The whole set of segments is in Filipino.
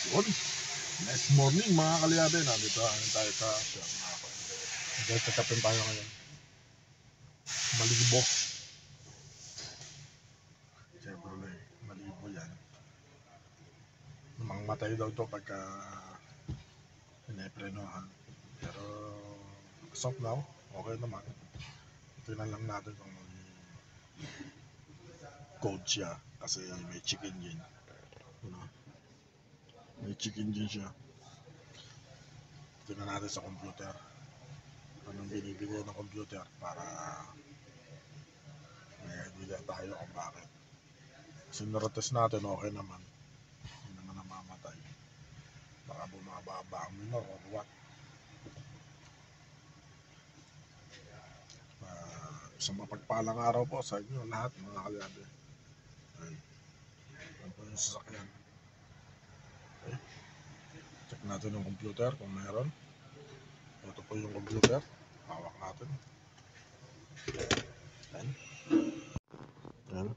Yun. Next morning mga kalyabe, nandito tayo sa kakapin tayo ngayon. Malibo. Siyempre, malibo yan. Mangmatay daw to pagka pinaprenohan. Pero as of now, okay naman. Tingnan lang natin kung code siya kasi may check engine. May check engine siya. Tingnan natin sa computer. Anong binibigay ng computer para may idea tayo kung bakit. Sinretest natin, okay naman. Hindi naman namamatay. Baka bumababa ang minor or what. Isang mapagpalang araw po sa inyo lahat mga kalyabe. Ano po yung sasakyan. Okay. Check natin yung computer kung meron. Ito po yung computer. Hawak natin. Yan. Yan.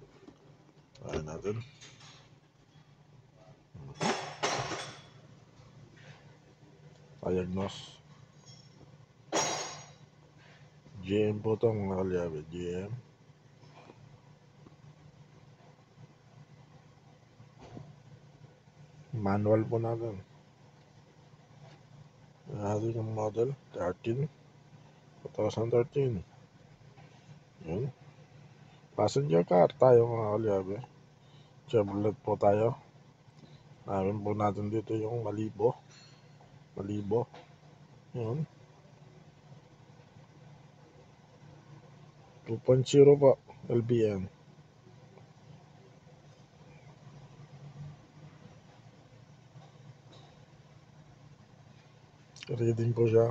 Try natin. Diagnose. GM po ito mga kalyabe. GM. Manual po natin. Natin yung model 2013. Yan. Passenger car tayo mga kalyabe. Chevrolet po tayo. Namin po natin dito yung Malibo. Yan. 2.0 po LBM. Reading po siya.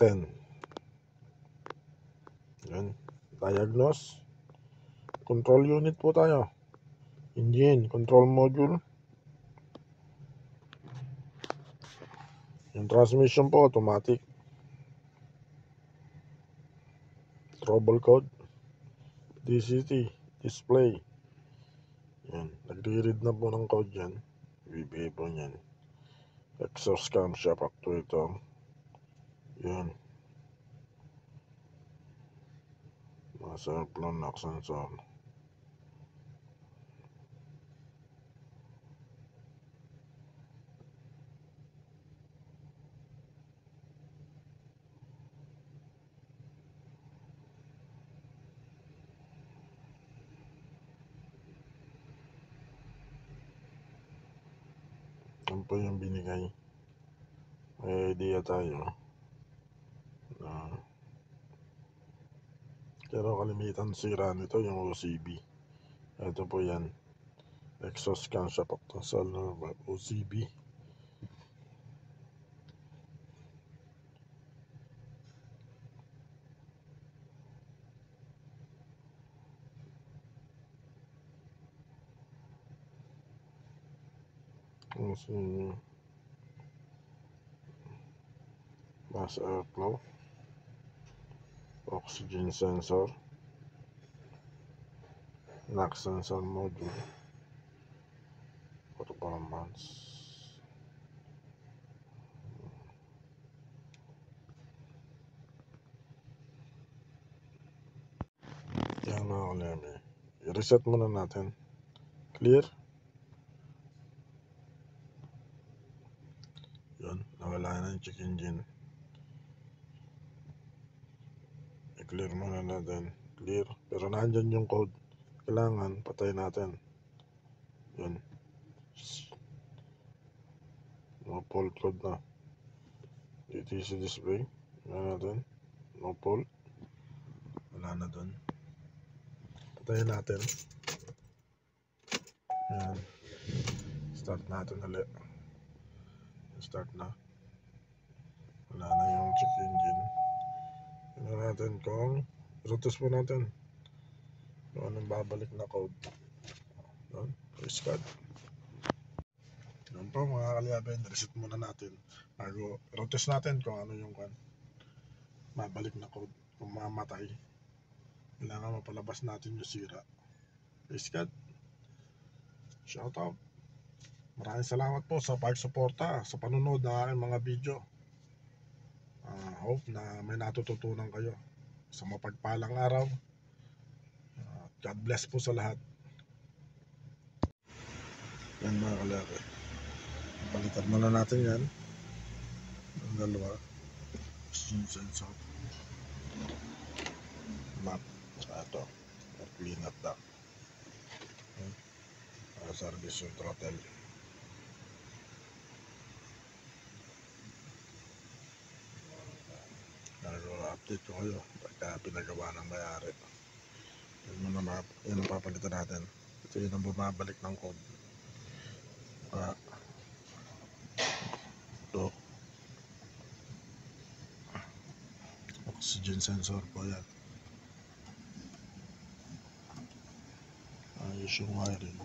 Yan. Yan. Diagnose. Control unit po tayo. Engine, control module. Yung transmission po automatic. Trouble code. DCT, display. Yan. Nagre-read na po ng code yan. Bibigay po yan. Exhaust camshaft actuator. Yan. Master flow knock sensor. Yan po yung binigay. May idea tayo. Pero kalimitan sira nito yung OCB. Ito po yan. Exhaust camshaft actuator OCB. Mass airflow. Oxygen sensor. NOx sensor module. Performance. Yan mga kalyabe. I-reset muna natin. Clear. Yun. Nawala na yung check engine. I-clear muna natin. Clear. Pero nandyan yung code. Kailangan patay natin. Yun. No fault code na. DTC display. Wala natin. No fault. Wala na dun. Patayin natin. Yan. Start natin ulit. Start na. Wala na yung check engine. Tingnan natin kung i-test po natin kung anong babalik na code. Yun, scan. Yun po mga kalyaben, reset muna natin bago i-test natin kung ano yung babalik na code. Kung mamatay, kailangan mapalabas natin yung sira. Scan. Shout out. Maraming salamat po sa pagsuporta sa panonood ng aking mga video. Hope na may natututunan kayo sa mapagpalang araw. God bless po sa lahat. Yan mga kalaki, palitan muna natin yan ang dalawa, sensor map sa ito, clean up na service yung throttle. Update ko kayo pagka pinagawa ng may-ari. Yan ang papalitan natin. Ito yun ang bumabalik ng code. Ito oxygen sensor po yan. Ayos yung wiring.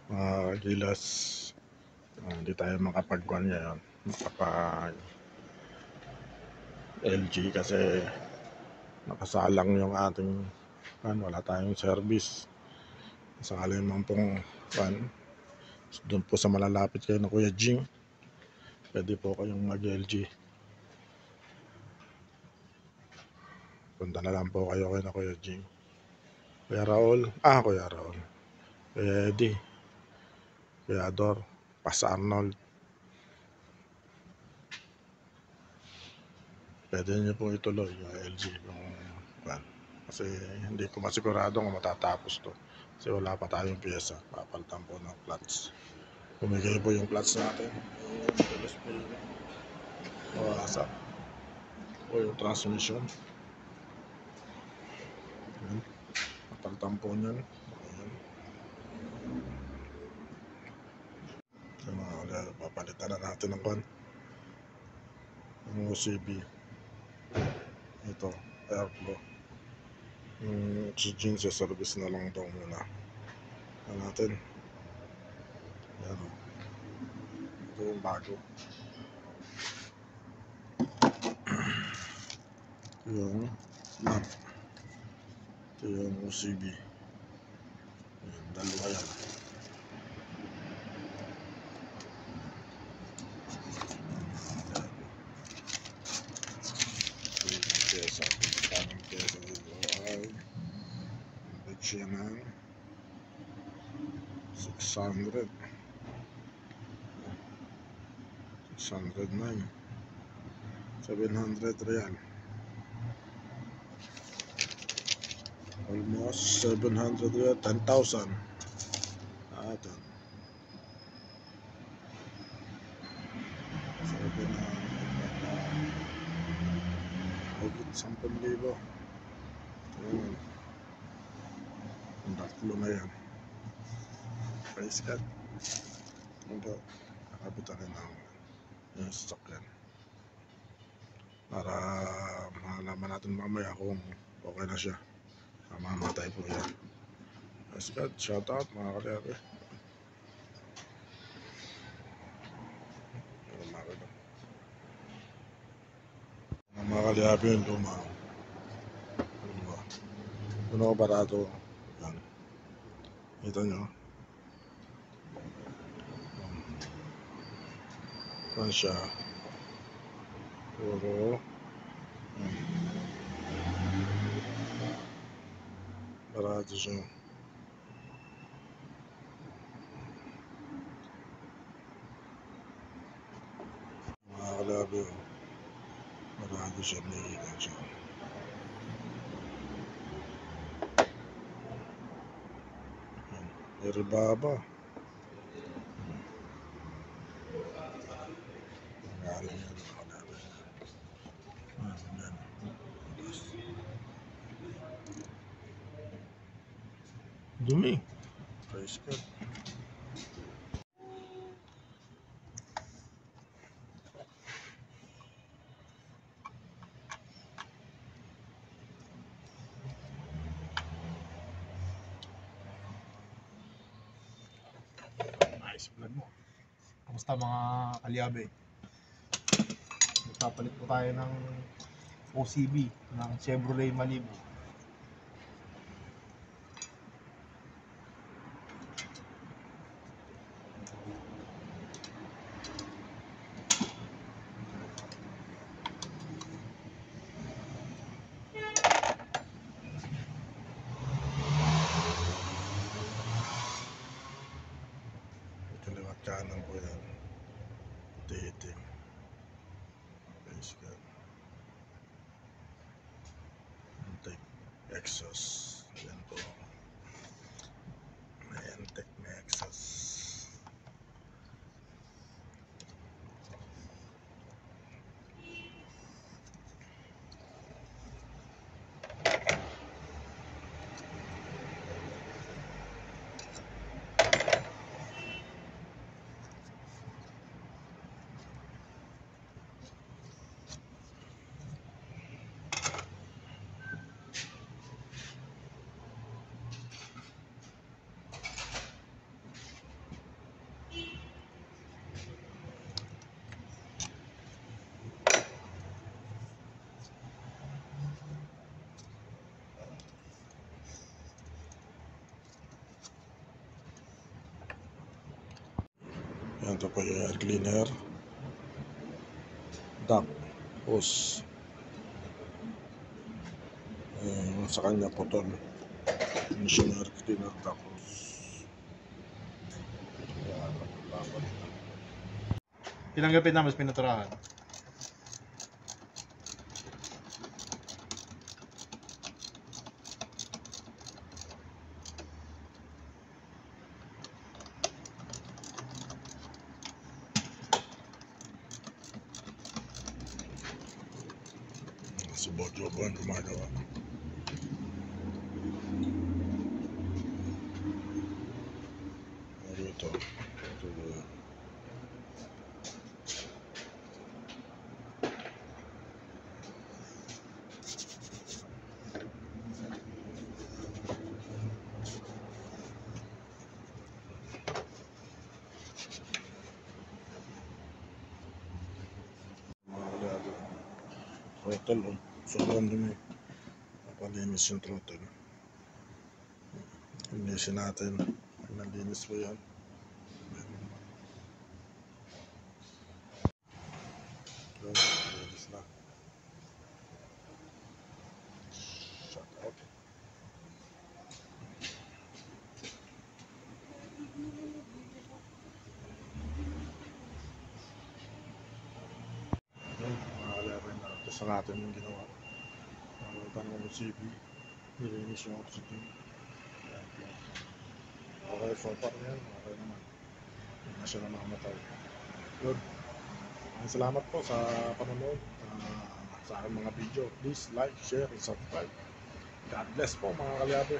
Mga gilas, hindi tayo makapag-kuhan ngayon, makapag LG kasi nakasalang yung ating wala tayong service. Sakali naman pong doon po sa malalapit kayo na Kuya Jing, pwede po kayong mag-LG. Punta na lang po kayo na Kuya Jing, Kuya Raul, Kuya Eddie, Kuya Ador, Pas Arnold. Pwede nyo po ituloy yung LG kasi hindi ko masigurado kung matatapos to kasi wala pa tayong pyesa. Papalitan po ng clutch. Bumigay po yung clutch natin, tulos po yung mawasak po yung transmission. Papalitan po nyan. Papalitan na natin ng OCB. Ito, airflow. Yung oxygen sa service na lang daw muna. Natin. Yan. Ito yung bago. Ito yung map. Ito yung OCB. Yan, dalawa yan. Tamang pyesa dito ay siya ng 609 700 real, almost 700 real, 10,000 natin. 10,000. Ang tatlo na yan. Price cut. Ito, nakabutan rin ako yung stock yan. Para malaman natin mamaya kung okay na siya. Mamatay po yan. Price cut, shout out mga kalaki. Mga kalyabi yung luma. Puno barato. Yan. Ito nyo. Yan siya. Puro. Barato siya. kalyabe. Marami siya, may ikan siya. May ribaba. Nangalan yan, kalyabe. Yan. Dumi. Price cut. Nice vlog mo. Kamusta mga kalyabe? Magpapalit po tayo ng OCB ng Chevrolet Malibu. Kaliwat kanan ko yan. Dating. Price cut. Antec exhaust. Ayan po. May Antec na exhaust. Yan, ito po yung air cleaner. Duct hose. Sa kanya putol. Hindi siya air cleaner duct hose. Yan, papalit na. Tinanggapin namin sa pinaturahan. Si Bojo po ang gumagawa. Ito. Throttle, sobrang dumi. Napalinis yung throttle. Linisin natin. Nalinis po yan. Nalinis na. Shut out. Test natin yung ginawa. Nakalitan ko ng CB. Nilinis yung oxygen. Okay, so far yan. Okay naman. Hindi na siya na makamatay. Good. Salamat po sa panonood sa aking mga video. Please like, share, and subscribe. God bless po mga kalyabe.